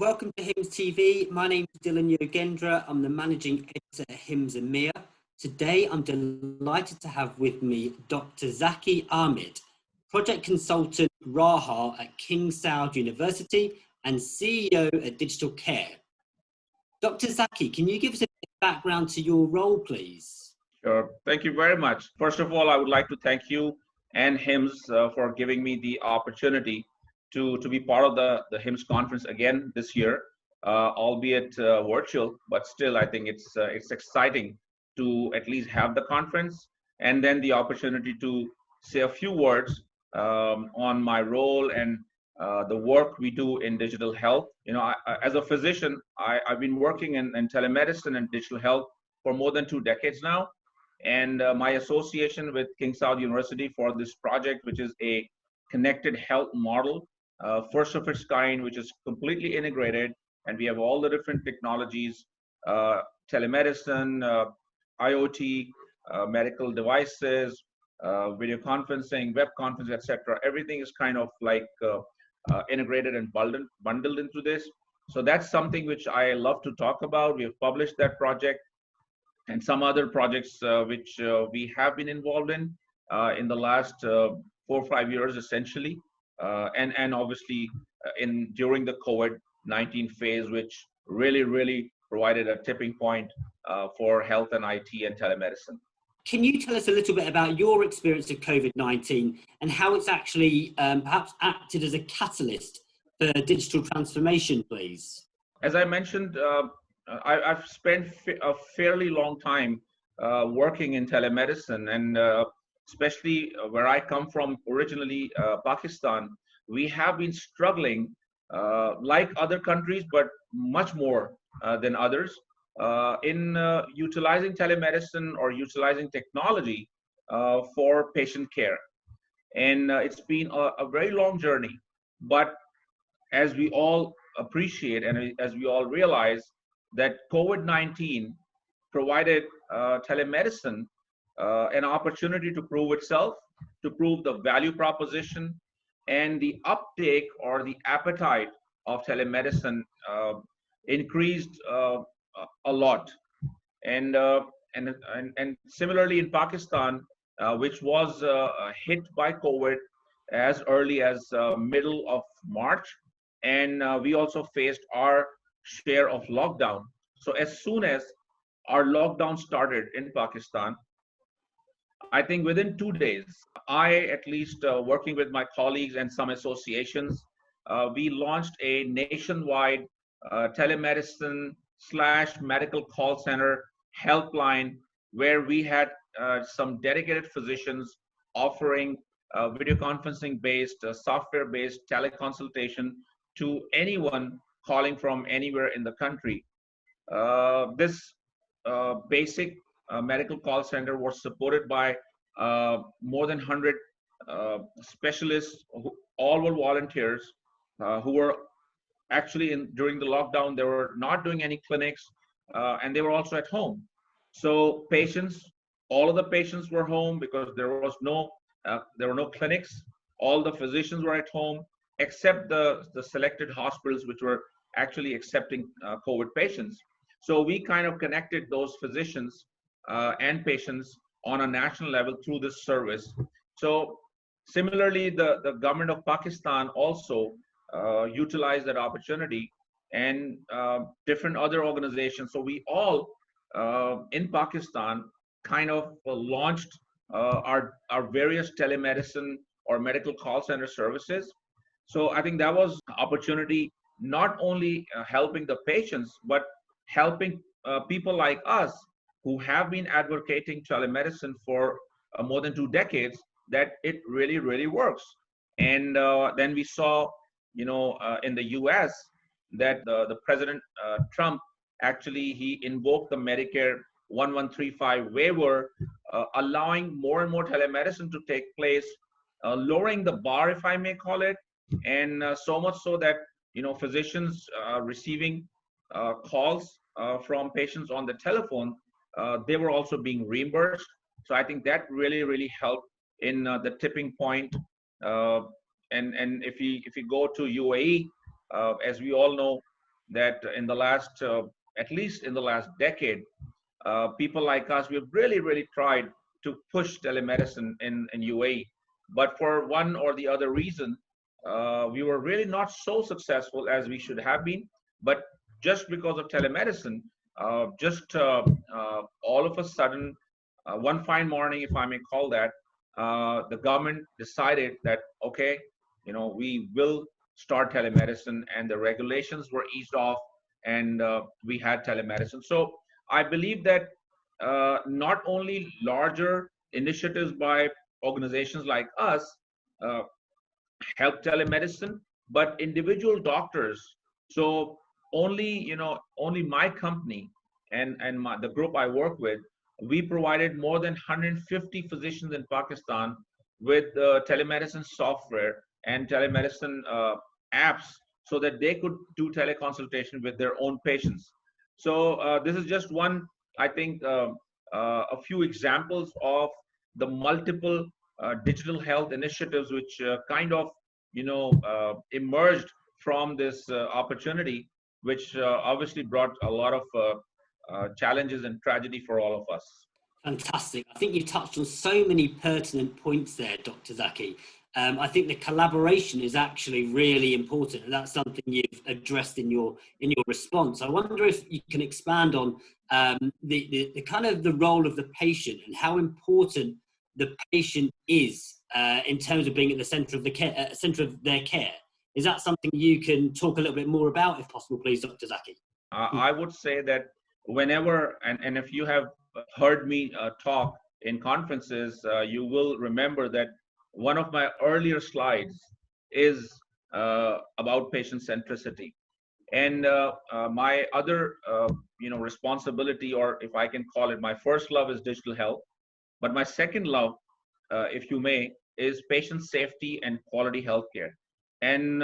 welcome to HIMSS TV. My name is Dylan Yogendra. I'm the managing editor at HIMSS EMEA. Today, I'm delighted to have with me Dr. Zakiuddin Ahmed, project consultant Raha at King Saud University and CEO at Digital Care. Dr. Zaki, can you give us a background to your role, please? Sure. Thank you very much. First of all, I would like to thank you and HIMSS for giving me the opportunity to be part of the HIMSS conference again this year, albeit virtual, but still I think it's exciting to at least have the conference and then the opportunity to say a few words on my role and the work we do in digital health. You know, as a physician, I've been working in telemedicine and digital health for more than 2 decades now. And my association with King Saud University for this project, which is a connected health model, first of its kind, which is completely integrated, and we have all the different technologies, telemedicine, IoT, medical devices, video conferencing, web conferencing, etc. Everything is kind of like integrated and bundled into this. So that's something which I love to talk about. We have published that project and some other projects which we have been involved in the last 4 or 5 years, essentially. And obviously during the COVID-19 phase, which really provided a tipping point for health and IT and telemedicine. Can you tell us a little bit about your experience of COVID-19 and how it's actually perhaps acted as a catalyst for digital transformation, please? As I mentioned, I've spent a fairly long time working in telemedicine, and especially where I come from, originally Pakistan, we have been struggling like other countries, but much more than others in utilizing telemedicine or utilizing technology for patient care. And it's been a very long journey, but as we all appreciate and as we all realize that COVID-19 provided telemedicine an opportunity to prove itself, to prove the value proposition, and the uptake or the appetite of telemedicine increased a lot. And similarly in Pakistan, which was hit by COVID as early as middle of March, and we also faced our share of lockdown. So as soon as our lockdown started in Pakistan, I think within 2 days, I at least working with my colleagues and some associations, we launched a nationwide telemedicine / medical call center helpline where we had some dedicated physicians offering video conferencing based, software based teleconsultation to anyone calling from anywhere in the country. This basic medical call center was supported by more than 100 specialists who all were volunteers who were actually during the lockdown. They were not doing any clinics and they were also at home. So patients, all of the patients were home because there were no clinics. All the physicians were at home except the selected hospitals which were actually accepting COVID patients. So we kind of connected those physicians and patients on a national level through this service. So similarly, the government of Pakistan also utilized that opportunity, and different other organizations. So we all in Pakistan kind of launched our various telemedicine or medical call center services. So I think that was opportunity not only helping the patients, but helping people like us who have been advocating telemedicine for more than 2 decades, that it really works. And then we saw, you know, in the US that the President Trump actually he invoked the Medicare 1135 waiver, allowing more and more telemedicine to take place, lowering the bar, if I may call it, and so much so that, you know, physicians receiving calls from patients on the telephone, they were also being reimbursed. So I think that really helped in the tipping point. And if you go to UAE, as we all know, that in the last, at least in the last decade, people like us, we've really tried to push telemedicine in UAE. But for one or the other reason, we were really not so successful as we should have been. But just because of telemedicine, all of a sudden, one fine morning, if I may call that, the government decided that, okay, we will start telemedicine, and the regulations were eased off, and we had telemedicine. So I believe that not only larger initiatives by organizations like us uh, help telemedicine, but individual doctors. So only my company and the group I work with, we provided more than 150 physicians in Pakistan with telemedicine software and telemedicine apps so that they could do teleconsultation with their own patients. So this is just one, I think, a few examples of the multiple digital health initiatives which kind of emerged from this opportunity, which obviously brought a lot of challenges and tragedy for all of us. Fantastic. I think you touched on so many pertinent points there, Dr. Zaki. I think the collaboration is actually really important, and that's something you've addressed in your response. I wonder if you can expand on the kind of the role of the patient and how important the patient is in terms of being at the centre of the care, centre of their care. Is that something you can talk a little bit more about, if possible, please, Dr. Zaki? I would say that whenever, and if you have heard me talk in conferences, you will remember that one of my earlier slides is about patient centricity. And my other, responsibility, or if I can call it, my first love is digital health. But my second love, if you may, is patient safety and quality healthcare. And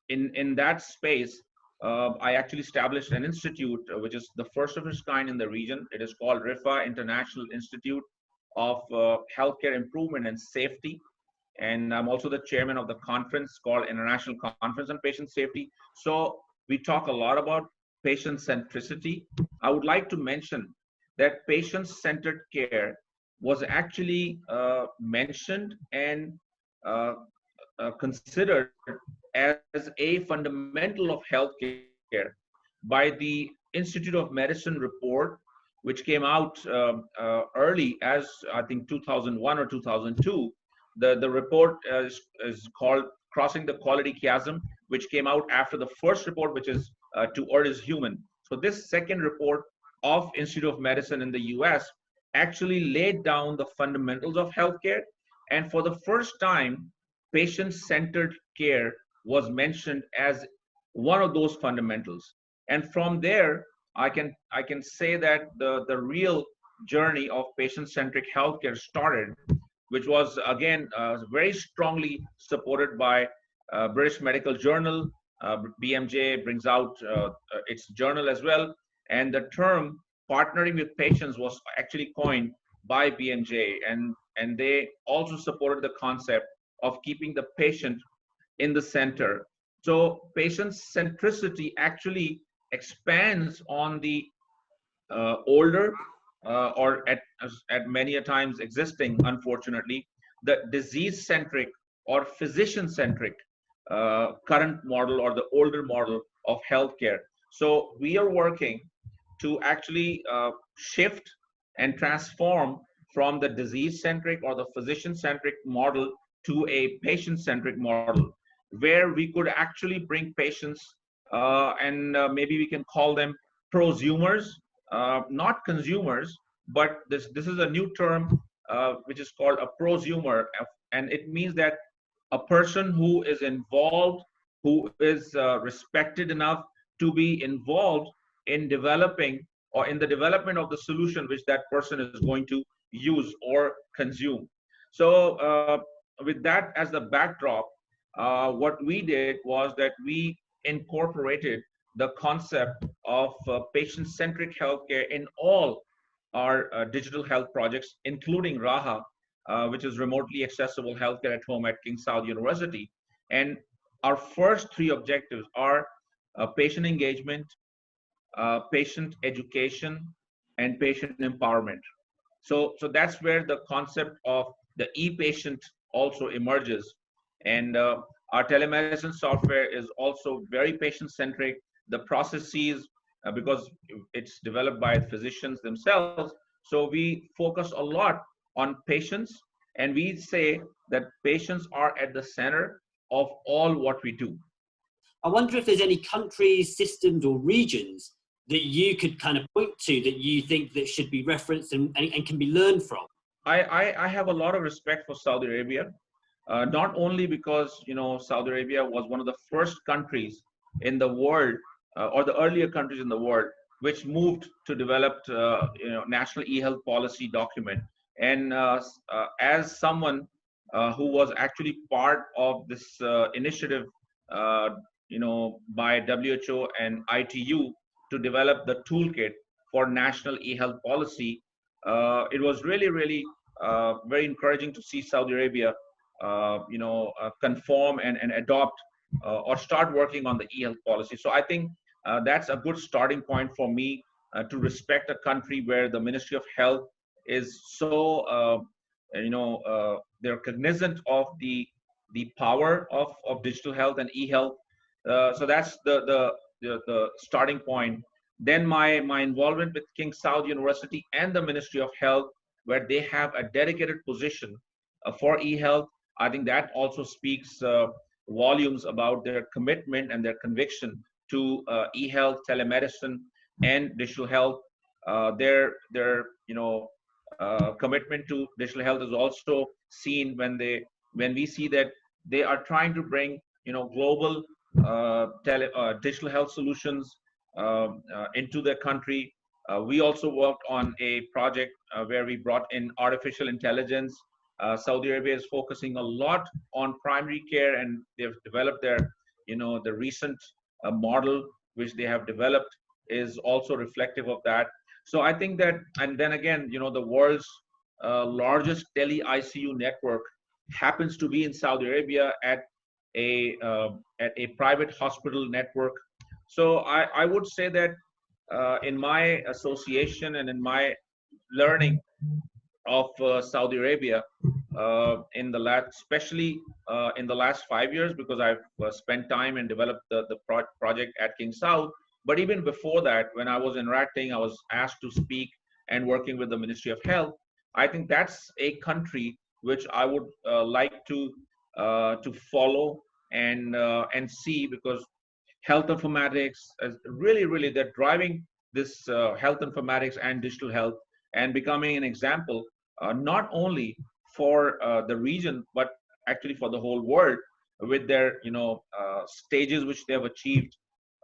in that space, I actually established an institute, which is the first of its kind in the region. It is called RIFA, International Institute of Healthcare Improvement and Safety. And I'm also the chairman of the conference called International Conference on Patient Safety. So we talk a lot about patient centricity. I would like to mention that patient-centered care was actually mentioned and considered as a fundamental of healthcare by the Institute of Medicine report, which came out early as I think 2001 or 2002. The report is called Crossing the Quality Chasm, which came out after the first report, which is To Err is Human. So this second report of Institute of Medicine in the US actually laid down the fundamentals of healthcare. And for the first time, patient-centered care was mentioned as one of those fundamentals. And from there, I can say that the real journey of patient-centric healthcare started, which was again very strongly supported by British Medical Journal. BMJ brings out its journal as well. And the term partnering with patients was actually coined by BMJ. And they also supported the concept of keeping the patient in the center. So patient centricity actually expands on the older or at many a times existing, unfortunately, the disease-centric or physician-centric current model or the older model of healthcare. So we are working to actually shift and transform from the disease-centric or the physician-centric model to a patient-centric model, where we could actually bring patients and maybe we can call them prosumers, not consumers, but this is a new term which is called a prosumer, and it means that a person who is involved, who is respected enough to be involved in developing or in the development of the solution which that person is going to use or consume. So with that as the backdrop, what we did was that we incorporated the concept of patient-centric healthcare in all our digital health projects, including Raha, which is remotely accessible healthcare at home at King Saud University. And our first three objectives are patient engagement, patient education, and patient empowerment. So that's where the concept of the e-patient also emerges. And our telemedicine software is also very patient-centric. The processes, because it's developed by physicians themselves, so we focus a lot on patients, and we say that patients are at the center of all what we do. I wonder if there's any countries, systems, or regions that you could kind of point to that you think that should be referenced and can be learned from. I have a lot of respect for Saudi Arabia, not only because Saudi Arabia was one of the first countries in the world, or the earlier countries in the world, which moved to develop national e-health policy document. And as someone who was actually part of this initiative, by WHO and ITU to develop the toolkit for national e-health policy, it was really, really very encouraging to see Saudi Arabia, conform and adopt or start working on the e-health policy. So I think that's a good starting point for me to respect a country where the Ministry of Health is so, they're cognizant of the power of digital health and e-health. So that's the starting point. Then my involvement with King Saud University and the Ministry of Health, where they have a dedicated position for e-health, I think that also speaks volumes about their commitment and their conviction to e-health, telemedicine, and digital health. Their commitment to digital health is also seen when we see that they are trying to bring global digital health solutions into their country. We also worked on a project where we brought in artificial intelligence. Saudi Arabia is focusing a lot on primary care, and they've developed the recent model which they have developed is also reflective of that. So I think that, and then again, the world's largest tele-ICU network happens to be in Saudi Arabia at a private hospital network. So I would say that in my association and in my learning of Saudi Arabia, especially in the last 5 years, because I've spent time and developed the project at King Saud. But even before that, when I was interacting, I was asked to speak and working with the Ministry of Health. I think that's a country which I would like to follow and see, because health informatics is really they're driving this health informatics and digital health, and becoming an example not only for the region but actually for the whole world, with their stages which they have achieved.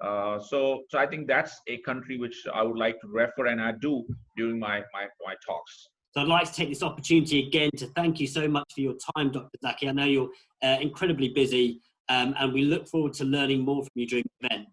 So I think that's a country which I would like to refer, and I do during my talks. So I'd like to take this opportunity again to thank you so much for your time, Dr. Zaki. I know you're incredibly busy, and we look forward to learning more from you during the event.